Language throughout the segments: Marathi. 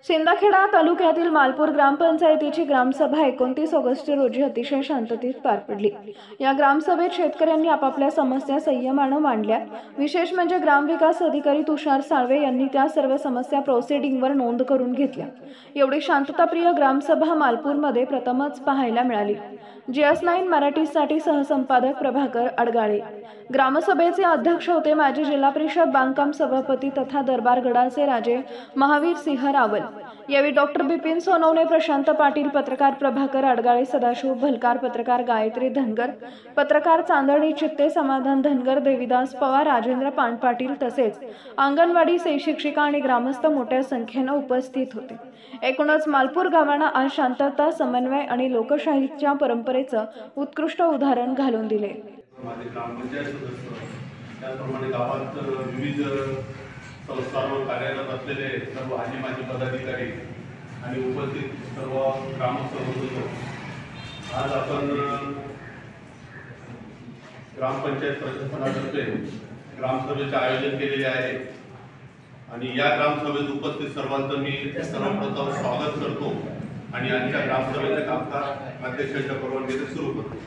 सिंदखेडा तालुक्यातील मालपूर ग्रामपंचायतीची ग्रामसभा 29 ऑगस्ट रोजी अतिशय शांततेत पार पडली। या ग्रामसभेत शेतकऱ्यांनी आपापल्या समस्या संयमाने मांडल्या। विशेष म्हणजे ग्रामविकास अधिकारी तुषार साळवे यांनी त्या सर्व समस्या प्रोसिडिंगवर नोंद करून घेतल्या। एवढी शांतताप्रिय ग्रामसभा मालपूरमध्ये प्रथमच पाहायला मिळाली। GS9 मराठीसाठी सहसंपादक प्रभाकर अडगाळे। ग्रामसभेचे अध्यक्ष होते माजी जिल्हा परिषद बांधकाम सभापती तथा दरबारगडाचे राजे महावीर सिंह रावल। यावेळी डॉक्टर बिपिन सोनवणे, प्रशांत पाटील, पत्रकार प्रभाकर अडगाळे, सदाशिव भलकार, पत्रकार गायत्री धनगर, पत्रकार चांदणी चित्ते, समाधान धनगर, देविदास पवार, राजेंद्र पाटील तसेच अंगणवाडी शिक्षिका आणि ग्रामस्थ मोठ्या संख्येने उपस्थित होते। एकूणच मालपूर गावाने आज शांतता, समन्वय आणि लोकशाहीच्या परंपरेचं उत्कृष्ट उदाहरण घालून दिले। माझे ग्रामपंचायत सदस्य त्याप्रमाणे गावात विविध संस्थांवर कार्यरत असलेले सर्व आजी माजी पदाधिकारी आणि उपस्थित सर्व ग्रामस्थ बंधू, आज आपण ग्रामपंचायत प्रशासनातर्फे ग्रामसभेचे आयोजन केलेले आहे आणि या ग्रामसभेत उपस्थित सर्वांचं मी सर्वप्रथम स्वागत करतो आणि आजच्या ग्रामसभेचे कामकाज अध्यक्षांच्या परवानगीने सुरू करतो।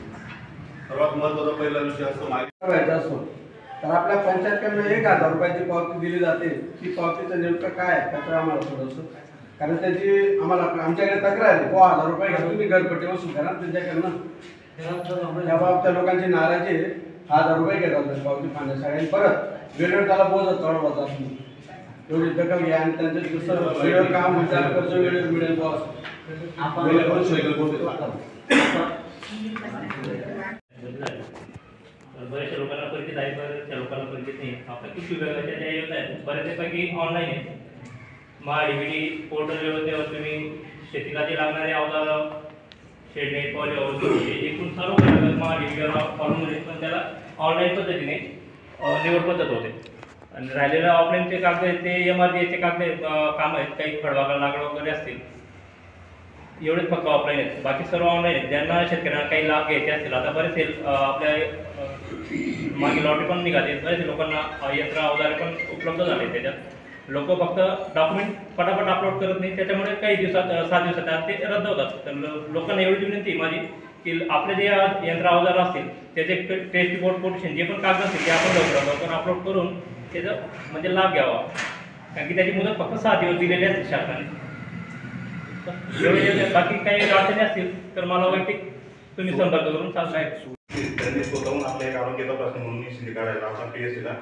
सर्वात महत्त्वाचा पहिला विषय असतो माहिती असतो तर आपल्या पंचायतकडून 1000 रुपयाची पावती दिली जाते। ती पावतीचं नेमकं काय आहे त्याचं आम्हाला थोडंसं, कारण त्याची आम्हाला आमच्याकडे तक्रार आहे 1000 रुपये घ्या तुम्ही घरपट्टी वसूल करा त्यांच्याकडनं। त्याबाबत त्या लोकांची नाराजी आहे, 1000 रुपये घेतात पावती पाहण्यासाठी आणि परत वेळेवर त्याला बोलत चढवत जात नाही। एवढी दखल घ्या आणि त्यांचं दुसरं वेळेवर काम विचार करतो, वेळेवर मिळेल बॉस वेळेवर सोयीला बोलतो। बऱ्याचशा लोकांना परिचित आहे, बऱ्याचशा लोकांना परिचित नाही। आपल्या कृषी विभागाच्या ज्या योजना आहेत बऱ्याचपैकी ऑनलाईन आहे। DBT पोर्टल व्यवस्थेवर तुम्ही शेतीला जे लागणारे अवजार, शेडणे, पॉली एकूण सर्व DBT फॉर्म मध्ये पण त्याला ऑनलाईन पद्धतीने निवड पद्धत होते आणि राहिलेलं ऑफलाईनचे कागद आहेत ते MRDAचे कागद काम आहेत, काही फळबागा लागवड वगैरे असतील एवढेच फक्त ऑफलाईन आहेत, बाकी सर्व ऑनलाईन आहेत। ज्यांना शेतकऱ्यांना काही लाभ घ्यायचे असतील, आता बरेच आपल्या मागे लॉटरी पण निघाले, बरेच लोकांना यंत्र अवजारे पण उपलब्ध झाले। त्याच्यात लोक फक्त डॉक्युमेंट पटापट अपलोड करत नाही, त्याच्यामुळे काही दिवसात 7 दिवसात ते रद्द होतात। तर लोकांना एवढी विनंती माझी की आपले जे यंत्र अवजार असतील त्याचे टेस्ट रिपोर्ट, कोटेशन जे पण कागद असतील ते आपण लवकर अपलोड करून त्याचा म्हणजे लाभ घ्यावा, कारण की त्याची मुदत फक्त 6 दिवस दिलेली असते शासनाने। बाकी काही अडचणी असतील तर मला वैयक्तिक तुम्ही संपर्क करून सांगा। त्यांनी स्वतःहून आपल्या एक आरोग्याचा प्रश्न म्हणून ECG काढायला आपण PSCला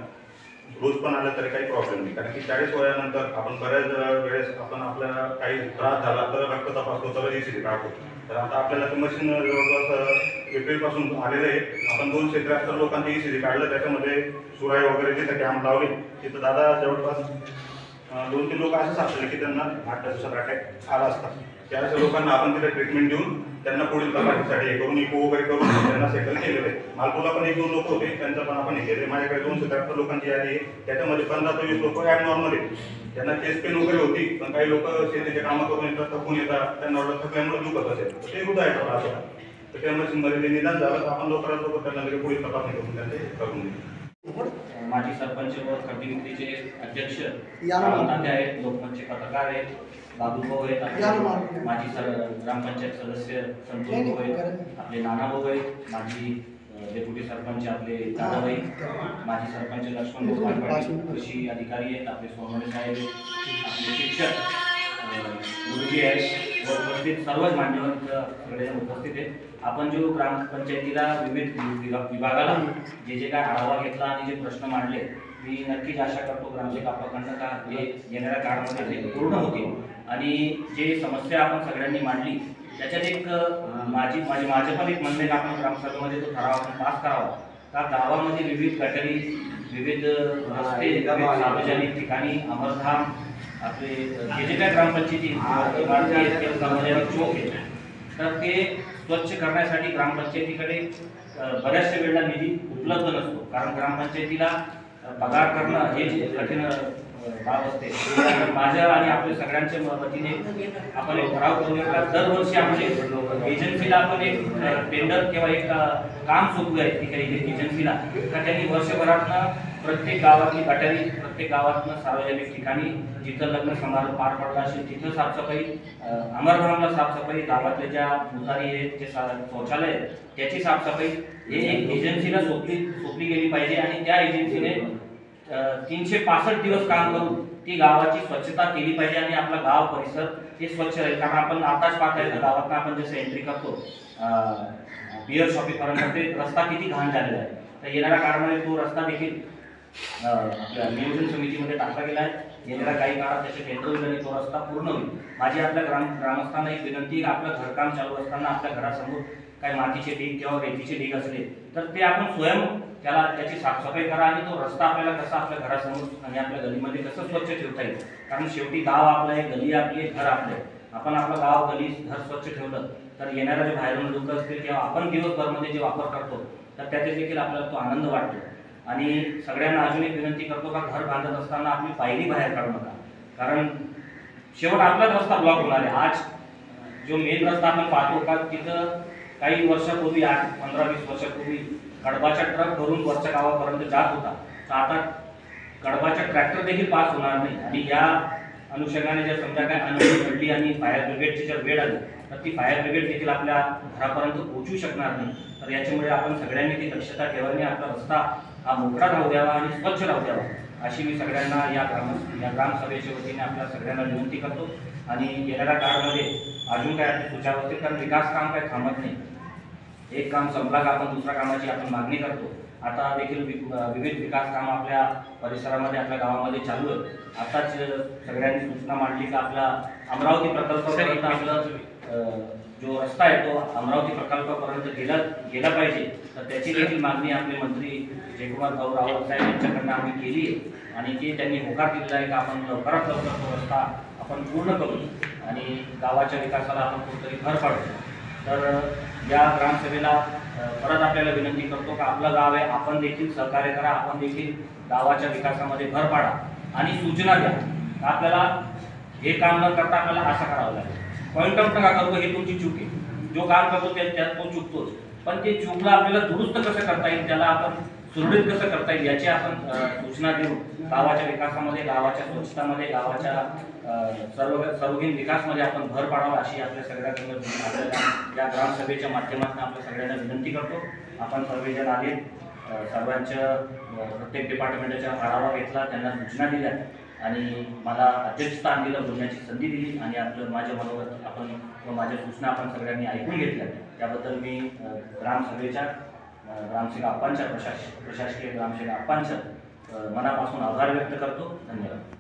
रोज पण आलं तरी काही प्रॉब्लेम नाही, कारण की 40 वयानंतर आपण बऱ्याच वेळेस आपण आपल्याला काही त्रास झाला तर रक्त तपासतो तर ECG काढतो। तर आता आपल्याला ते मशीन जवळपास एप्रिलपासून आलेलं आहे। आपण 273 लोकांचे ECG काढलं, त्याच्यामध्ये सुराई वगैरे जिथं कॅम्प लावले तिथं दादा जवळपास 2-3 लोक असे सापडले की त्यांना हार्ट दिवसात अटॅक आला असता। त्या अशा लोकांना आपण तिथे ट्रीटमेंट देऊन त्यांना पुढील तपासणीसाठी हे करून इको वगैरे करून त्यांना सेटल केलेलं आहे। मालपूरला पण 1-2 लोक होते, त्यांचं पण आपण हे केलं। माझ्याकडे 273 लोकांची यादी आहे, त्याच्यामध्ये 15 ते 20 लोक ॲबनॉर्मल आहेत, त्यांना चेस्ट पेन वगैरे होती, पण काही लोक शेतीचे कामं करून येतात, थकून येतात, त्यांना थकल्यामुळे दुखत असेल तर ते हृदयाचा त्रास होता, तर त्या मशीनमध्ये ते निदान झालं तर आपण लवकरात लवकर त्यांना लगेच पुढील तपासणी करून त्यांचे करून देऊ। माजी सरपंच व खंडीचे अध्यक्ष तात्या आहेत, लोकमतचे पत्रकार आहेत, बाबूभाऊ आहेत, माजी ग्रामपंचायत सदस्य संतोष भाऊ आहेत, आपले नाना भाऊ आहेत, माजी डेप्युटी सरपंच आपले दादाबाई, माजी सरपंच लक्ष्मण पाटील, कृषी अधिकारी आहेत आपले सोनवणे साहेब, आपले शिक्षक गुरुजी आहेत व उपस्थित सर्वच मान्यवर सगळे उपस्थित आहेत। आपण जो ग्रामपंचायतीला विविध विभागाला जे काय आढावा घेतला आणि जे प्रश्न मांडले, मी नक्कीच आशा करतो ग्रामसेवकाकडनं का हे येणाऱ्या काळामध्ये ते पूर्ण होतील आणि जे समस्या आपण सगळ्यांनी मांडली त्याच्यात एक माझे पण एक म्हणणे आपण ग्रामसभेमध्ये तो ठराव आपण पास करावा का गावामध्ये विविध गटारी, विविध रस्ते, सार्वजनिक ठिकाणी, अमरधाम, आपले जे काय ग्रामपंचायती सार्वजनिक चौक आहे तर ते स्वच्छ करण्यासाठी ग्रामपंचायतीकडे बऱ्याचशा वेळेला निधी उपलब्ध नसतो, कारण ग्रामपंचायतीला पगार करणं हे कठीण बाब असते, तर माझ्या आणि आपल्या सगळ्यांच्या वतीने आपण एक ठराव करून घेतला, दरवर्षी आपण एक एजन्सीला आपण एक टेंडर किंवा एक काम सोपवू आहे ती काही एजन्सीला, का त्यांनी वर्षभरातनं प्रत्येक गावातली गटारी, प्रत्येक गावातनं सार्वजनिक ठिकाणी जिथं लग्न समारंभ पार पडला असेल तिथं साफसफाई, अमरधामला साफसफाई, गावातल्या ज्या उतारी आहेत, जे शौचालय आहेत त्याची साफसफाई हे एक एजन्सीला सोपली गेली पाहिजे आणि त्या एजन्सीने 365 दिवस काम करून ती गावाची स्वच्छता केली पाहिजे आणि आपला गाव परिसर हे स्वच्छ राहील. कारण आपण आताच पाहताय तर गावातनं आपण जसं एंट्री करतो बिअर शॉपीपर्यंत ते रस्ता किती घाण झालेला आहे. तर येणाऱ्या काळामध्ये तो रस्ता देखील आपल्या नियोजन समितीमध्ये टाकला गेला आहे. येणाऱ्या काही काळात त्याचे टेंडर होईल आणि तो रस्ता पूर्ण होईल. माझी आपल्या ग्रामस्थांना एक विनंती आहे, आपलं घरकाम चालू असताना आपल्या घरासमोर काही मातीचे ढीग किंवा रेतीचे ढीग असले तर ते आपण स्वयं त्याची साफसफाई करा आणि तो रस्ता आपल्याला कसा आपल्या घरासमोर आणि आपल्या गलीमध्ये कसं स्वच्छ ठेवता येईल. कारण शेवटी गाव आपलं आहे, गली आपली आहे, घर आपलं आहे. आपण आपलं गाव, गली, घर स्वच्छ ठेवलं तर येणाऱ्या जे बाहेरून लोक असतील किंवा आपण दिवसभरमध्ये जे वापर करतो तर त्याचे देखील आपल्याला तो आनंद वाटतो. आणि सगळ्यांना अजून एक विनंती करतो का घर बांधत असताना आपली पायरी बाहेर काढू नका, कारण शेवट आपलाच रस्ता ब्लॉक होणार आहे. आज जो मेन रस्ता आपण पाहतो का तिथं काही वर्षापूर्वी 15-20 वर्षापूर्वी कडबाच्या ट्रक भरून वरच्या गावापर्यंत जात होता, तर आता कडबाच्या ट्रॅक्टर देखील पास होणार नाही. आणि या अनुषंगाने जर समजा काय अनोळखी घडली आणि फायर ब्रिगेडची जर वेळ आली तर ती फायर ब्रिगेड देखील आपल्या घरापर्यंत पोहोचू शकणार नाही. तर याच्यामुळे आपण सगळ्यांनी ती दक्षता ठेवावी, आपला रस्ता हा मोकळा राहू द्यावा आणि स्वच्छ राहू द्यावा अशी मी सगळ्यांना या ग्रामसभेच्या वतीने आपल्या सगळ्यांना विनंती करतो. आणि येणाऱ्या काळामध्ये अजून काय आपली सुचावस्थित, कारण विकास काम काही थांबत नाही. एक काम संपला का आपण दुसऱ्या कामाची आपण मागणी करतो. आता देखील विविध विकास काम आपल्या परिसरामध्ये, आपल्या गावामध्ये चालू आहे. आताच सगळ्यांनी सूचना मांडली की आपला अमरावती प्रकल्पापर्यंत आपला जो रस्ता आहे तो अमरावती प्रकल्पापर्यंत गेला पाहिजे. तर त्याची देखील मागणी आपले मंत्री जयकुमार भाऊ रावत साहेब यांच्याकडनं आम्ही केली आहे आणि ते त्यांनी होकार दिलेला आहे की आपण लवकरात लवकर तो रस्ता आपण पूर्ण करू आणि गावाच्या विकासाला आपण कुठेतरी भर पाडू. तर या ग्रामसभेला परत आपल्याला विनंती करतो की आपलं गाव आहे, आपण देखील सहकार्य करा, आपण देखील गावाच्या विकासामध्ये भर पाडा आणि सूचना द्या. आपल्याला हे काम न करता आपल्याला असं करावं लागेल, पॉईंट आउट नका करू हे तुमची चूक आहे. जो काम करतो त्यात तो चुकतोच, पण ते चुकला आपल्याला दुरुस्त कसं करता येईल, त्याला आपण सुरळीत कसं करता येईल याची आपण सूचना देऊन गावाच्या विकासामध्ये, गावाच्या स्वच्छतामध्ये, गावाच्या सर्वगीण विकासमध्ये आपण भर पाडावा अशी आपल्या सगळ्यांकडून आपल्याला या ग्रामसभेच्या माध्यमातून आपल्या सगळ्यांना विनंती करतो. आपण सर्वजण आले, सर्वांच्या प्रत्येक डिपार्टमेंटच्या आढावा घेतला, त्यांना सूचना दिल्या आणि मला अध्यक्षस्थान दिलं, बोलण्याची संधी दिली आणि आपलं माझ्या मनोगत आपण व माझ्या सूचना आपण सगळ्यांनी ऐकून घेतल्या. त्याबद्दल मी ग्रामसभेच्या ग्रामसेवक आप्पांच्या प्रशासकीय ग्रामसेवक आप्पांच्या मनापासून आभार व्यक्त करतो. धन्यवाद.